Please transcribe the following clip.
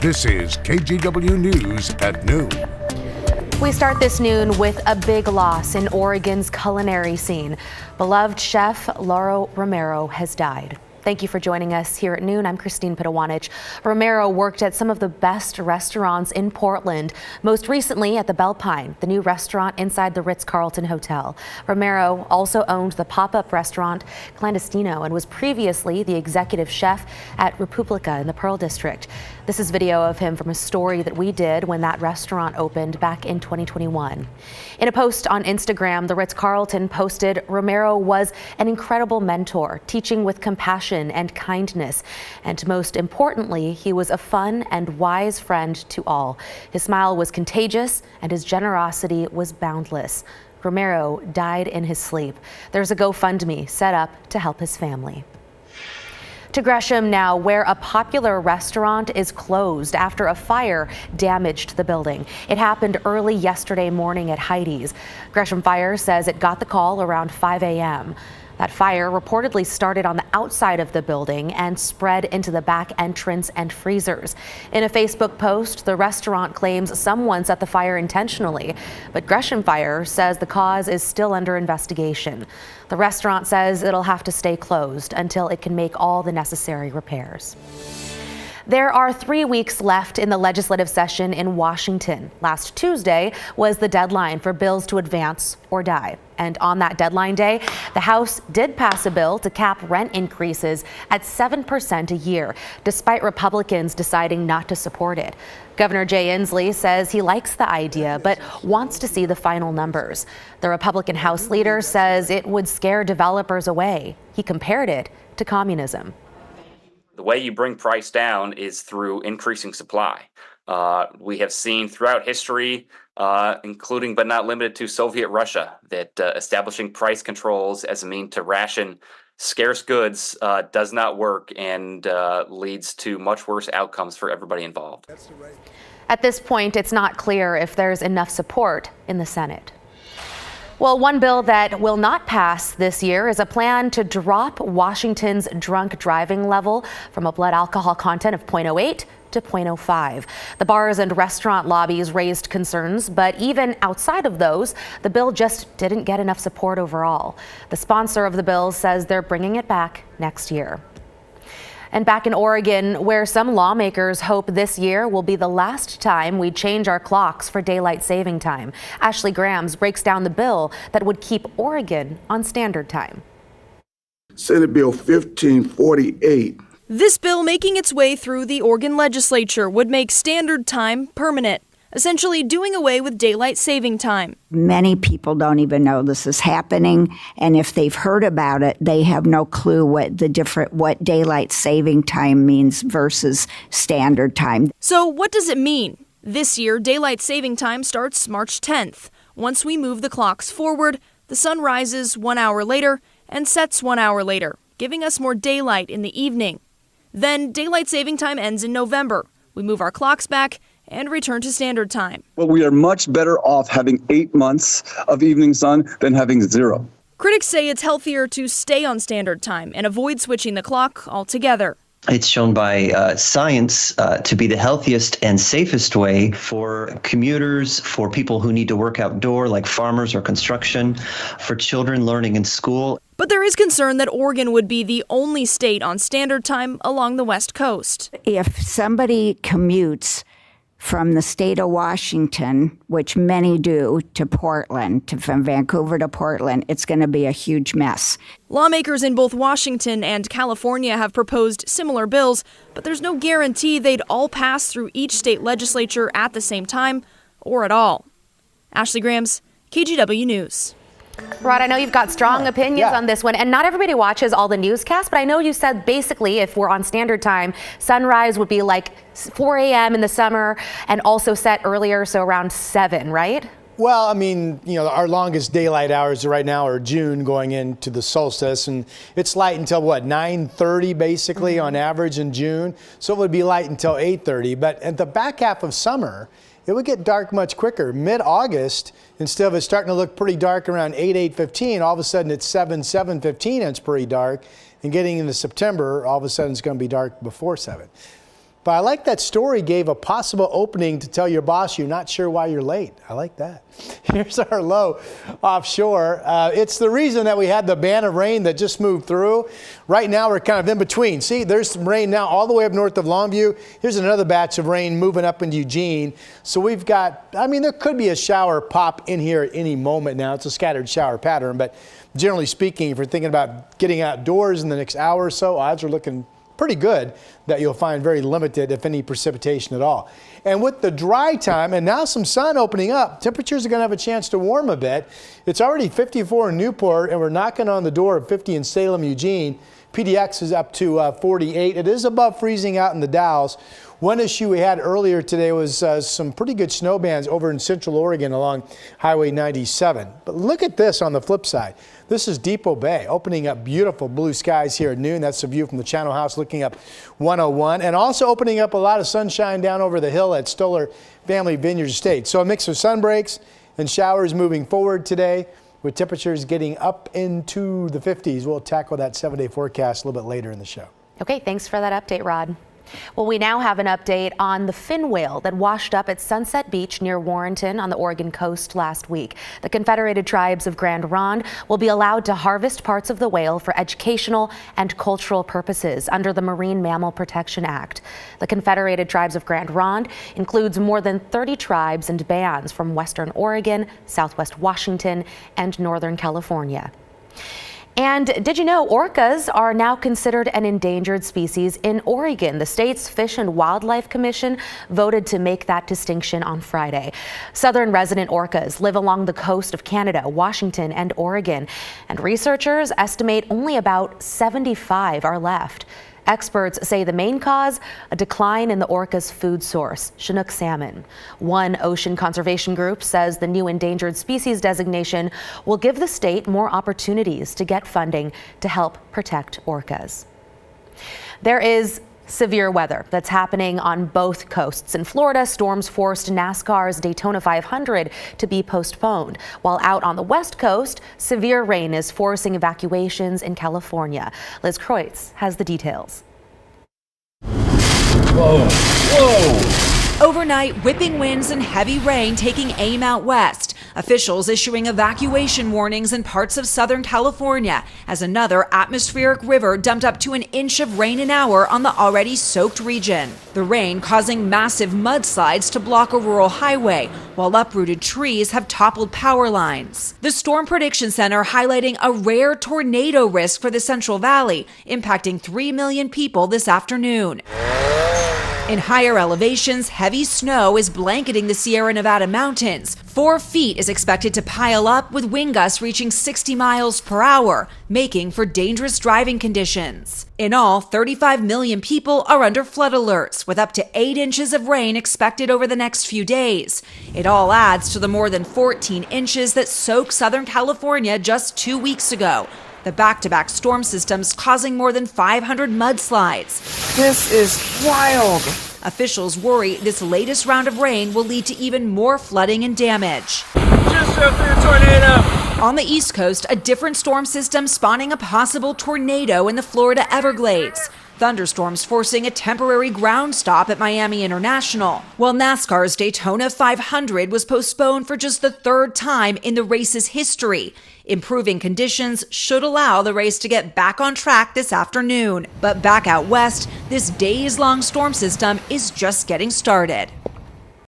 This is KGW News at noon. We start this noon with a big loss in Oregon's culinary scene. Beloved chef Lauro Romero has died. Thank you for joining us here at noon. I'm Christine Pitawanich. Romero worked at some of the best restaurants in Portland, most recently at the Belle Pine, the new restaurant inside the Ritz-Carlton Hotel. Romero also owned the pop-up restaurant Clandestino and was previously the executive chef at Republica in the Pearl District. This is video of him from a story that we did when that restaurant opened back in 2021. In a post on Instagram, the Ritz-Carlton posted, Romero was an incredible mentor, teaching with compassion and kindness. And most importantly, he was a fun and wise friend to all. His smile was contagious and his generosity was boundless. Romero died in his sleep. There's a GoFundMe set up to help his family. To Gresham now, where a popular restaurant is closed after a fire damaged the building. It happened early yesterday morning at Heidi's. Gresham Fire says it got the call around 5 a.m. That fire reportedly started on the outside of the building and spread into the back entrance and freezers. In a Facebook post, the restaurant claims someone set the fire intentionally, but Gresham Fire says the cause is still under investigation. The restaurant says it'll have to stay closed until it can make all the necessary repairs. There are 3 weeks left in the legislative session in Washington. Last Tuesday was the deadline for bills to advance or die. And on that deadline day, the House did pass a bill to cap rent increases at 7% a year, despite Republicans deciding not to support it. Governor Jay Inslee says he likes the idea, but wants to see the final numbers. The Republican House leader says it would scare developers away. He compared it to communism. The way you bring price down is through increasing supply. We have seen throughout history, including but not limited to Soviet Russia, that establishing price controls as a means to ration scarce goods does not work and leads to much worse outcomes for everybody involved. At this point, it's not clear if there's enough support in the Senate. Well, one bill that will not pass this year is a plan to drop Washington's drunk driving level from a blood alcohol content of 0.08 to 0.05. The bars and restaurant lobbies raised concerns, but even outside of those, the bill just didn't get enough support overall. The sponsor of the bill says they're bringing it back next year. And back in Oregon, where some lawmakers hope this year will be the last time we change our clocks for daylight saving time. Ashley Grams breaks down the bill that would keep Oregon on standard time. Senate Bill 1548. This bill making its way through the Oregon legislature would make standard time permanent, essentially doing away with daylight saving time. Many people don't even know this is happening, and if they've heard about it, they have no clue what daylight saving time means versus standard time. So what does it mean? This year, daylight saving time starts March 10th. Once we move the clocks forward, the sun rises 1 hour later and sets 1 hour later, giving us more daylight in the evening. Then daylight saving time ends in November. We move our clocks back and return to standard time. Well, we are much better off having 8 months of evening sun than having 0. Critics say it's healthier to stay on standard time and avoid switching the clock altogether. It's shown by science to be the healthiest and safest way for commuters, for people who need to work outdoor, like farmers or construction, for children learning in school. But there is concern that Oregon would be the only state on standard time along the West Coast. If somebody commutes from the state of Washington, which many do, to Portland, from Vancouver to Portland, it's going to be a huge mess. Lawmakers in both Washington and California have proposed similar bills, but there's no guarantee they'd all pass through each state legislature at the same time or at all. Ashley Grams, KGW News. Rod, I know you've got strong opinions on this one, and not everybody watches all the newscasts, but I know you said basically if we're on standard time, sunrise would be like 4 a.m. in the summer and also set earlier, so around 7, right? Well, I mean, our longest daylight hours right now are June going into the solstice, and it's light until 9:30 basically on average in June. So it would be light until 8:30, but at the back half of summer, it would get dark much quicker. Mid-August, instead of it starting to look pretty dark around 8:15, all of a sudden it's 7:15 and it's pretty dark. And getting into September, all of a sudden it's going to be dark before 7. But I like that story gave a possible opening to tell your boss you're not sure why you're late. I like that. Here's our low offshore. It's the reason that we had the band of rain that just moved through. Right now we're kind of in between. See, there's some rain now all the way up north of Longview. Here's another batch of rain moving up into Eugene. So we've got, there could be a shower pop in here at any moment now. It's a scattered shower pattern, but generally speaking, if you're thinking about getting outdoors in the next hour or so, odds are looking pretty good that you'll find very limited, if any, precipitation at all. And with the dry time and now some sun opening up, temperatures are going to have a chance to warm a bit. It's already 54 in Newport, and we're knocking on the door of 50 in Salem, Eugene. PDX is up to 48. It is above freezing out in the Dalles. One issue we had earlier today was some pretty good snow bands over in central Oregon along Highway 97. But look at this on the flip side. This is Depot Bay, opening up beautiful blue skies here at noon. That's a view from the Channel House looking up 101, and also opening up a lot of sunshine down over the hill at Stoller Family Vineyard Estate. So a mix of sun breaks and showers moving forward today, with temperatures getting up into the 50s. We'll tackle that 7-day forecast a little bit later in the show. Okay, thanks for that update, Rod. Well, we now have an update on the fin whale that washed up at Sunset Beach near Warrenton on the Oregon coast last week. The Confederated Tribes of Grand Ronde will be allowed to harvest parts of the whale for educational and cultural purposes under the Marine Mammal Protection Act. The Confederated Tribes of Grand Ronde includes more than 30 tribes and bands from Western Oregon, Southwest Washington, and Northern California. And did you know orcas are now considered an endangered species in Oregon? The state's Fish and Wildlife Commission voted to make that distinction on Friday. Southern resident orcas live along the coast of Canada, Washington, and Oregon, and researchers estimate only about 75 are left. Experts say the main cause, a decline in the orca's food source, Chinook salmon. One ocean conservation group says the new endangered species designation will give the state more opportunities to get funding to help protect orcas. There is severe weather that's happening on both coasts. In Florida, storms forced NASCAR's Daytona 500 to be postponed, while out on the West Coast, severe rain is forcing evacuations in California. Liz Kreutz has the details. Whoa, whoa! Overnight, whipping winds and heavy rain taking aim out west. Officials issuing evacuation warnings in parts of Southern California as another atmospheric river dumped up to an inch of rain an hour on the already soaked region. The rain causing massive mudslides to block a rural highway, while uprooted trees have toppled power lines. The Storm Prediction Center highlighting a rare tornado risk for the Central Valley, impacting 3 million people this afternoon. In higher elevations, heavy snow is blanketing the Sierra Nevada mountains. 4 feet is expected to pile up, with wind gusts reaching 60 miles per hour, making for dangerous driving conditions. In all, 35 million people are under flood alerts, with up to 8 inches of rain expected over the next few days. It all adds to the more than 14 inches that soaked Southern California just 2 weeks ago. The back-to-back storm systems causing more than 500 mudslides. This is wild. Officials worry this latest round of rain will lead to even more flooding and damage. Just after a tornado. On the East Coast, a different storm system spawning a possible tornado in the Florida Everglades. Thunderstorms forcing a temporary ground stop at Miami International, while NASCAR's Daytona 500 was postponed for just the 3rd time in the race's history. Improving conditions should allow the race to get back on track this afternoon. But back out west, this days-long storm system is just getting started.